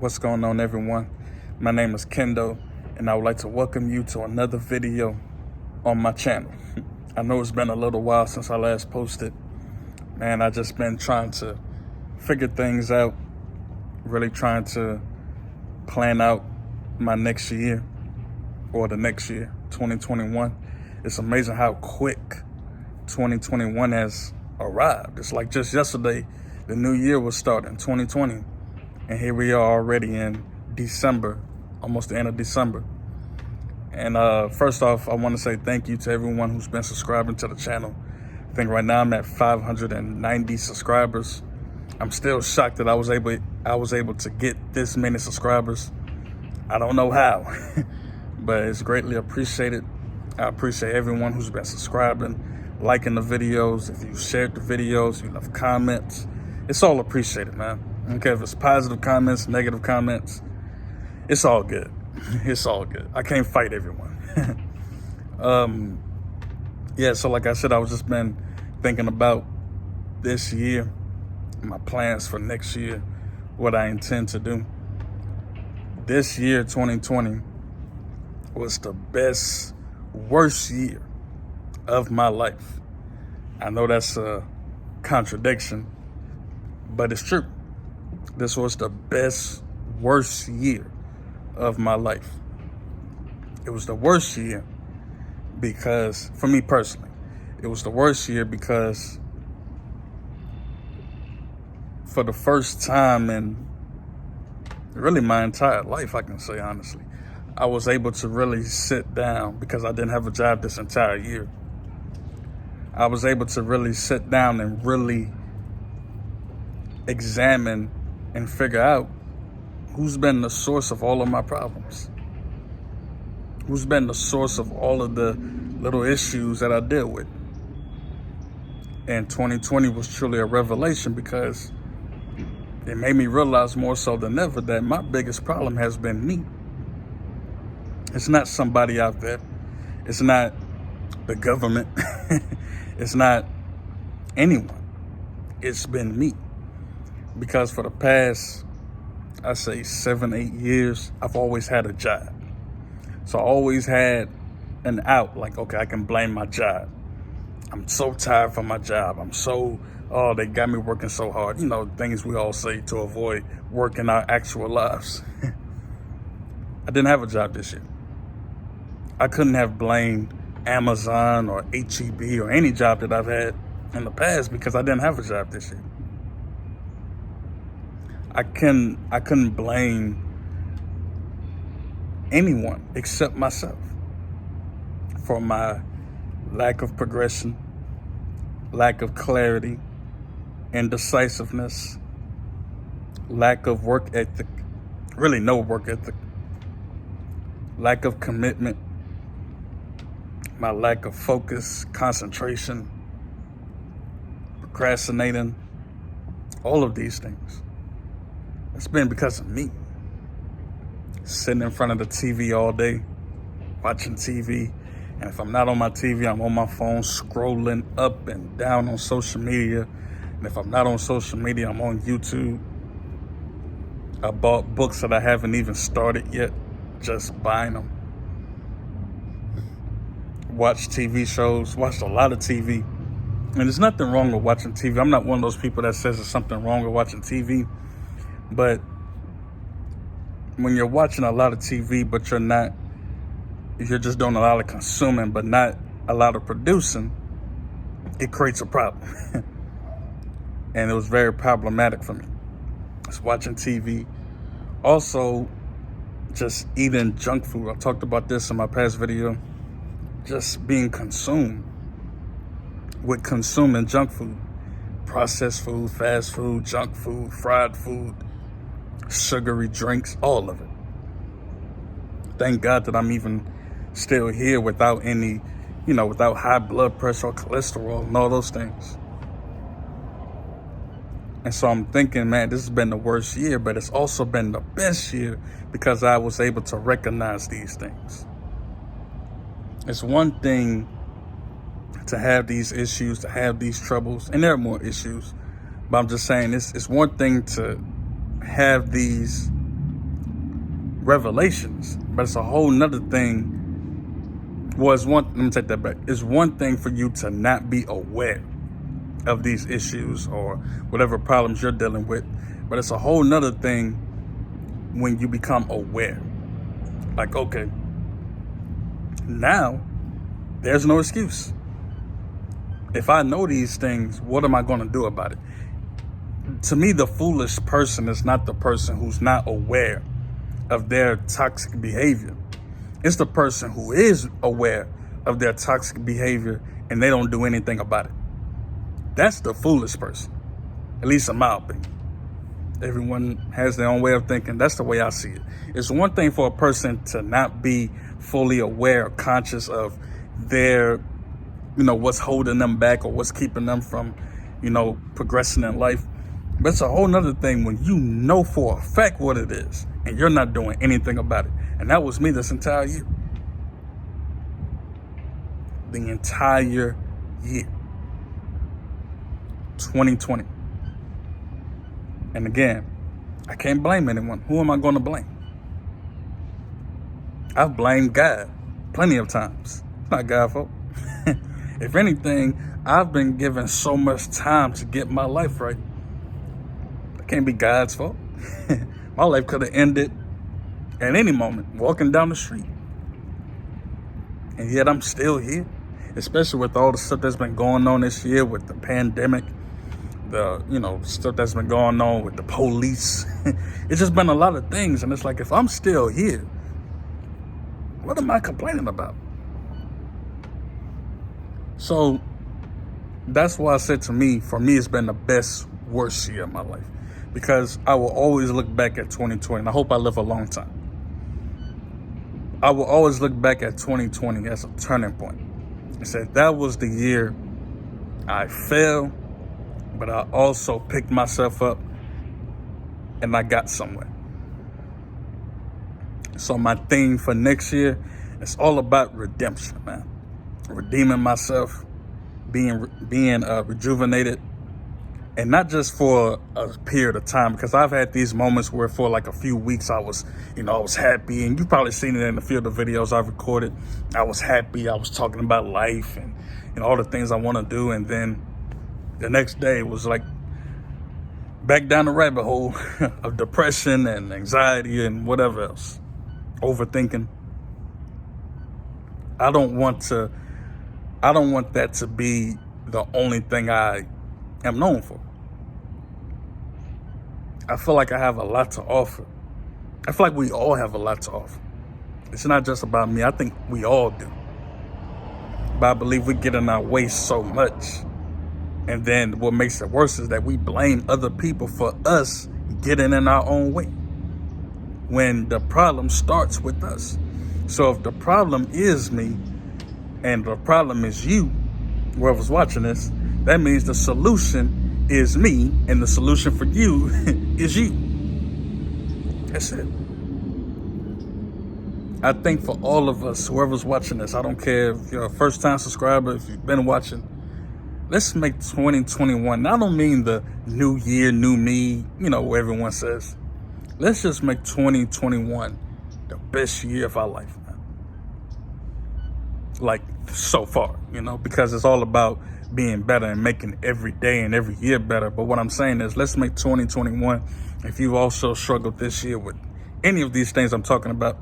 What's going on, everyone? My name is Kendo, and I would like to welcome you to another video on my channel. I know it's been a little while since I last posted. Man, I just been trying to figure things out, really trying to plan out my next year, or the next year, 2021. It's amazing how quick 2021 has arrived. It's like just yesterday, the new year was starting, 2020. And here we are already in December, almost the end of December. And first off, I want to say thank you to everyone who's been subscribing to the channel. I think right now I'm at 590 subscribers. I'm still shocked that I was able to get this many subscribers. I don't know how, but it's greatly appreciated. I appreciate everyone who's been subscribing, liking the videos. If you shared the videos, you left comments, it's all appreciated, man. I don't care if it's positive comments, negative comments. It's all good. It's all good. I can't fight everyone. Yeah, so like I said, I was just been thinking about this year, my plans for next year, what I intend to do. This year, 2020, was the worst year of my life. I know that's a contradiction, but it's true. This was the worst year of my life. It was the worst year because, for me personally, it was the worst year because for the first time in really my entire life, I can say honestly, I was able to really sit down because I didn't have a job this entire year. I was able to really sit down and really examine and figure out who's been the source of all of my problems. Who's been the source of all of the little issues that I deal with. And 2020 was truly a revelation because it made me realize more so than ever that my biggest problem has been me. It's not somebody out there. It's not the government. It's not anyone. It's been me. Because for the past, I say 7-8 years, I've always had a job. So I always had an out, like, okay, I can blame my job. I'm so tired from my job. They got me working so hard. You know, things we all say to avoid working our actual lives. I didn't have a job this year. I couldn't have blamed Amazon or HEB or any job that I've had in the past because I didn't have a job this year. I couldn't blame anyone except myself for my lack of progression, lack of clarity, indecisiveness, lack of work ethic, really no work ethic, lack of commitment, my lack of focus, concentration, procrastinating, all of these things. It's been because of me. Sitting in front of the TV all day, watching TV. And if I'm not on my TV, I'm on my phone scrolling up and down on social media. And if I'm not on social media, I'm on YouTube. I bought books that I haven't even started yet, just buying them. Watched TV shows, watched a lot of TV. And there's nothing wrong with watching TV. I'm not one of those people that says there's something wrong with watching TV. But when you're watching a lot of TV, but you're just doing a lot of consuming, but not a lot of producing, it creates a problem. And it was very problematic for me. Just watching TV. Also, just eating junk food. I talked about this in my past video. Just being consumed with consuming junk food. Processed food, fast food, junk food, fried food, sugary drinks, all of it. Thank God that I'm even still here without any, without high blood pressure or cholesterol and all those things. And so I'm thinking, man, this has been the worst year, but it's also been the best year because I was able to recognize these things. It's one thing to have these issues, to have these troubles, and there are more issues, but I'm just saying it's one thing to have these revelations, but it's a whole nother thing. Well, let me take that back. It's one thing for you to not be aware of these issues or whatever problems you're dealing with, but it's a whole nother thing when you become aware. Like, okay, now there's no excuse. If I know these things, what am I going to do about it? To me, the foolish person is not the person who's not aware of their toxic behavior. It's the person who is aware of their toxic behavior and they don't do anything about it. That's the foolish person, at least in my opinion. Everyone has their own way of thinking. That's the way I see it. It's one thing for a person to not be fully aware or conscious of their, what's holding them back or what's keeping them from, progressing in life. But it's a whole nother thing when you know for a fact what it is and you're not doing anything about it. And that was me this entire year. The entire year. 2020. And again, I can't blame anyone. Who am I going to blame? I've blamed God plenty of times. It's not God's fault. If anything, I've been given so much time to get my life right. It can't be God's fault. My life could have ended at any moment, walking down the street. And yet I'm still here, especially with all the stuff that's been going on this year with the pandemic, the, stuff that's been going on with the police. It's just been a lot of things. And it's like, if I'm still here, what am I complaining about? So that's why I said, for me, it's been the best, worst year of my life, because I will always look back at 2020, and I hope I live a long time. I will always look back at 2020 as a turning point and say that was the year I failed, but I also picked myself up and I got somewhere. So my theme for next year is all about redemption, man. Redeeming myself, being rejuvenated, and not just for a period of time, because I've had these moments where for like a few weeks I was happy, and you've probably seen it in a few of the videos I've recorded. I was happy, I was talking about life and all the things I want to do, and then the next day it was like back down the rabbit hole of depression and anxiety and whatever else, overthinking. I don't want that to be the only thing I am known for. I feel like I have a lot to offer. I feel like we all have a lot to offer. It's not just about me. I think we all do. But I believe we get in our way so much. And then what makes it worse is that we blame other people for us getting in our own way, when the problem starts with us. So if the problem is me and the problem is you, whoever's watching this, that means the solution is me and the solution for you is you. That's it. I think for all of us, whoever's watching this, I don't care if you're a first-time subscriber, if you've been watching, let's make 2021, I don't mean the new year, new me, what everyone says. Let's just make 2021 the best year of our life, man. Like, so far, because it's all about being better and making every day and every year better. But what I'm saying is, let's make 2021, if you've also struggled this year with any of these things I'm talking about,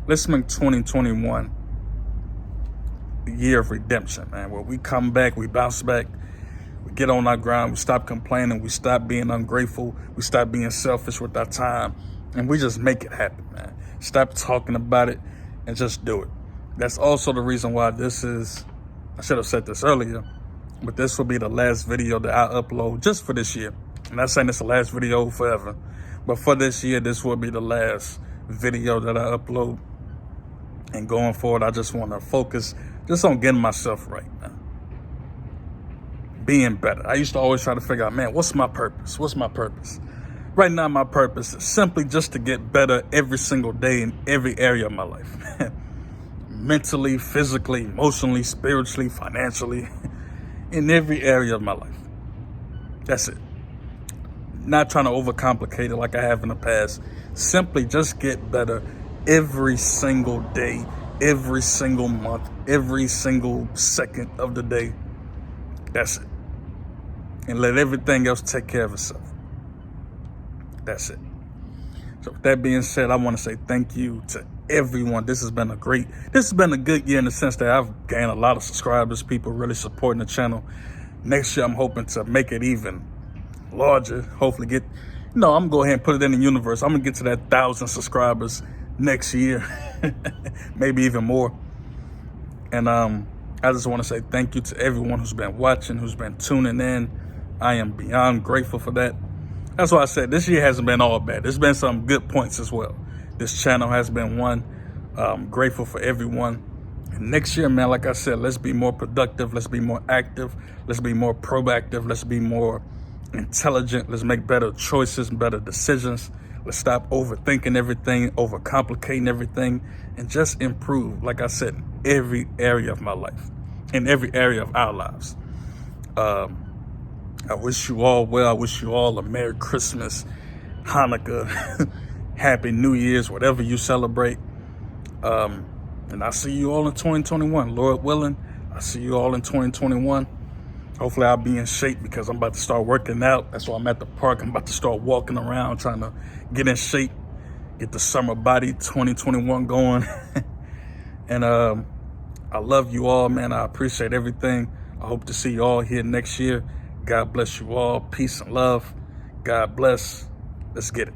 let's make 2021 the year of redemption, man, where we come back, we bounce back, we get on our grind, we stop complaining, we stop being ungrateful, we stop being selfish with our time, and we just make it happen, man. Stop talking about it and just do it. That's also the reason why I should have said this earlier, but this will be the last video that I upload just for this year. I'm not saying it's the last video forever, but for this year, this will be the last video that I upload. And going forward, I just want to focus just on getting myself right, man. Being better. I used to always try to figure out, man, what's my purpose? What's my purpose? Right now, my purpose is simply just to get better every single day in every area of my life. Mentally, physically, emotionally, spiritually, financially, in every area of my life. That's it. Not trying to overcomplicate it like I have in the past. Simply just get better every single day, every single month, every single second of the day. That's it. And let everything else take care of itself. That's it. So with that being said, I want to say thank you to everyone. This has been a good year in the sense that I've gained a lot of subscribers, people really supporting the channel. Next year, I'm hoping to make it even larger. Hopefully I'm gonna go ahead and put it in the universe. I'm gonna get to that 1,000 subscribers next year, maybe even more. And I just want to say thank you to everyone who's been watching, who's been tuning in. I am beyond grateful for that. That's why I said this year hasn't been all bad. There's been some good points as well. This channel has been one. Grateful for everyone. And next year, man, like I said, let's be more productive. Let's be more active. Let's be more proactive. Let's be more intelligent. Let's make better choices and better decisions. Let's stop overthinking everything, overcomplicating everything, and just improve, like I said, in every area of my life, in every area of our lives. I wish you all well. I wish you all a Merry Christmas, Hanukkah, Happy New Year's, whatever you celebrate. And I'll see you all in 2021. Lord willing, I'll see you all in 2021. Hopefully I'll be in shape because I'm about to start working out. That's why I'm at the park. I'm about to start walking around, trying to get in shape, get the summer body 2021 going. And I love you all, man. I appreciate everything. I hope to see you all here next year. God bless you all. Peace and love. God bless. Let's get it.